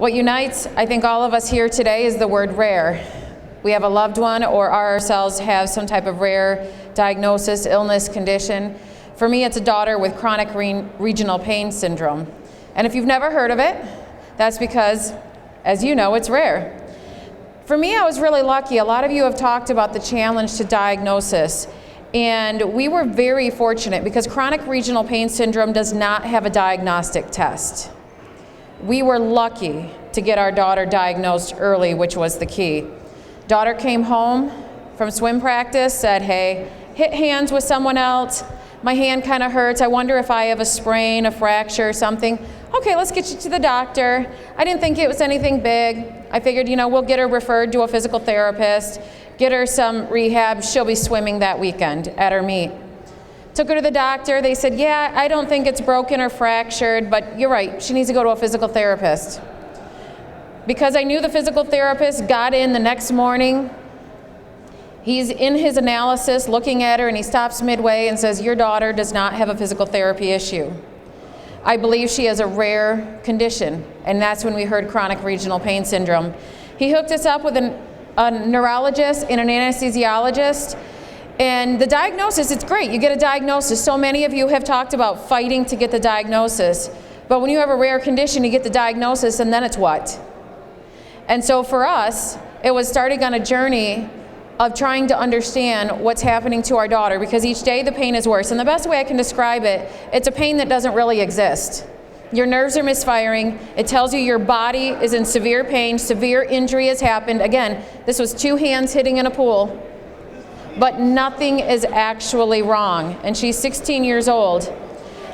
What unites, I think, all of us here today is the word rare. We have a loved one or ourselves have some type of rare diagnosis, illness, condition. For me, it's a daughter with chronic regional pain syndrome. And if you've never heard of it, that's because, as you know, it's rare. For me, I was really lucky. A lot of you have talked about the challenge to diagnosis. And we were very fortunate because chronic regional pain syndrome does not have a diagnostic test. We were lucky to get our daughter diagnosed early, which was the key. Daughter came home from swim practice, said, hey, hit hands with someone else. My hand kind of hurts. I wonder if I have a sprain, a fracture, or something. Okay, let's get you to the doctor. I didn't think it was anything big. I figured, we'll get her referred to a physical therapist, get her some rehab. She'll be swimming that weekend at her meet. Took her to the doctor. They said, yeah, I don't think it's broken or fractured, but you're right. She needs to go to a physical therapist. Because I knew the physical therapist got in the next morning, he's in his analysis looking at her, and he stops midway and says, your daughter does not have a physical therapy issue. I believe she has a rare condition, and that's when we heard chronic regional pain syndrome. He hooked us up with a neurologist and an anesthesiologist, and the diagnosis, it's great. You get a diagnosis. So many of you have talked about fighting to get the diagnosis, but when you have a rare condition, you get the diagnosis, and then it's what? And so for us, it was starting on a journey of trying to understand what's happening to our daughter, because each day the pain is worse. And the best way I can describe it, it's a pain that doesn't really exist. Your nerves are misfiring. It tells you your body is in severe pain, severe injury has happened. Again, this was 2 hands hitting in a pool, but nothing is actually wrong. And she's 16 years old.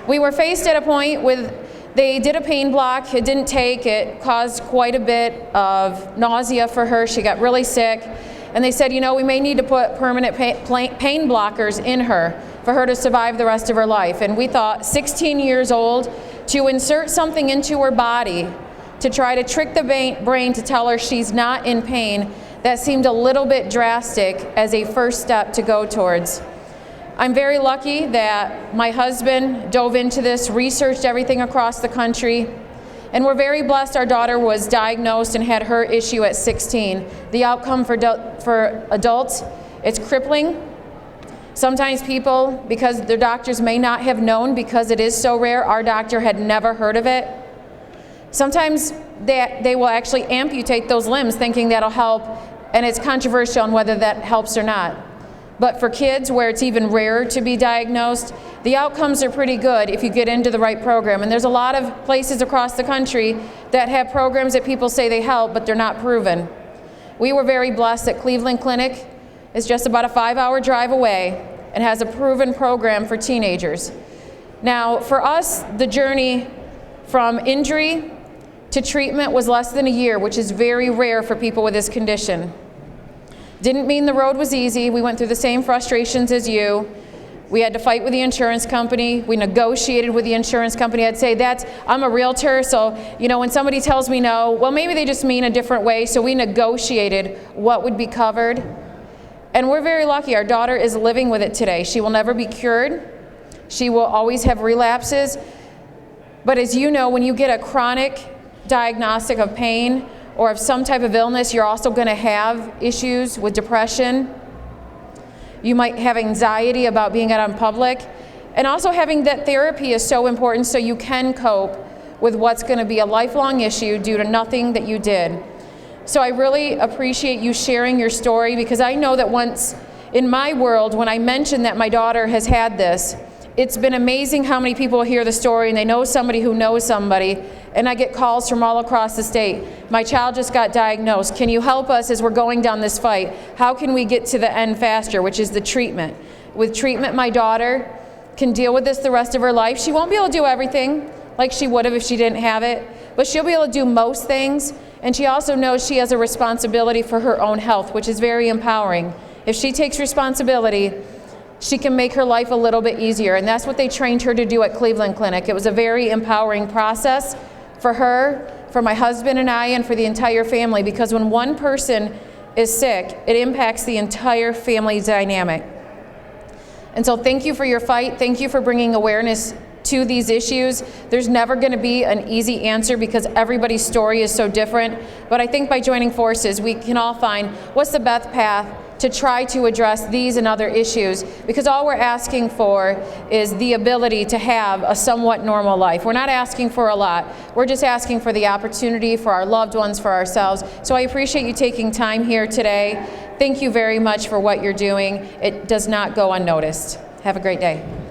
We were faced at a point with, they did a pain block. It didn't take. It caused quite a bit of nausea for her. She got really sick. And they said, we may need to put permanent pain blockers in her for her to survive the rest of her life. And we thought, 16 years old, to insert something into her body to try to trick the brain to tell her she's not in pain, that seemed a little bit drastic as a first step to go towards. I'm very lucky that my husband dove into this, researched everything across the country, and we're very blessed our daughter was diagnosed and had her issue at 16. The outcome for adults, it's crippling. Sometimes people, because their doctors may not have known because it is so rare, our doctor had never heard of it. Sometimes they will actually amputate those limbs thinking that'll help, and it's controversial on whether that helps or not. But for kids where it's even rarer to be diagnosed, the outcomes are pretty good if you get into the right program. And there's a lot of places across the country that have programs that people say they help, but they're not proven. We were very blessed that Cleveland Clinic is just about a 5-hour drive away and has a proven program for teenagers. Now, for us, the journey from injury to treatment was less than a year, which is very rare for people with this condition. Didn't mean the road was easy. We went through the same frustrations as you. We had to fight with the insurance company. We negotiated with the insurance company. I'd say I'm a realtor, so when somebody tells me no, well, maybe they just mean a different way. So we negotiated what would be covered. And we're very lucky. Our daughter is living with it today. She will never be cured. She will always have relapses. But as you know, when you get a chronic diagnostic of pain or of some type of illness, you're also going to have issues with depression. You might have anxiety about being out in public. And also having that therapy is so important so you can cope with what's going to be a lifelong issue due to nothing that you did. So I really appreciate you sharing your story, because I know that once in my world, when I mentioned that my daughter has had this, it's been amazing how many people hear the story and they know somebody who knows somebody. And I get calls from all across the state. My child just got diagnosed. Can you help us as we're going down this fight? How can we get to the end faster, which is the treatment? With treatment, my daughter can deal with this the rest of her life. She won't be able to do everything like she would have if she didn't have it, but she'll be able to do most things. And she also knows she has a responsibility for her own health, which is very empowering. If she takes responsibility, she can make her life a little bit easier. And that's what they trained her to do at Cleveland Clinic. It was a very empowering process for her, for my husband and I, and for the entire family, because when one person is sick, it impacts the entire family dynamic. And so thank you for your fight. Thank you for bringing awareness to these issues. There's never going to be an easy answer because everybody's story is so different. But I think by joining forces, we can all find what's the best path to try to address these and other issues, because all we're asking for is the ability to have a somewhat normal life. We're not asking for a lot. We're just asking for the opportunity for our loved ones, for ourselves. So I appreciate you taking time here today. Thank you very much for what you're doing. It does not go unnoticed. Have a great day.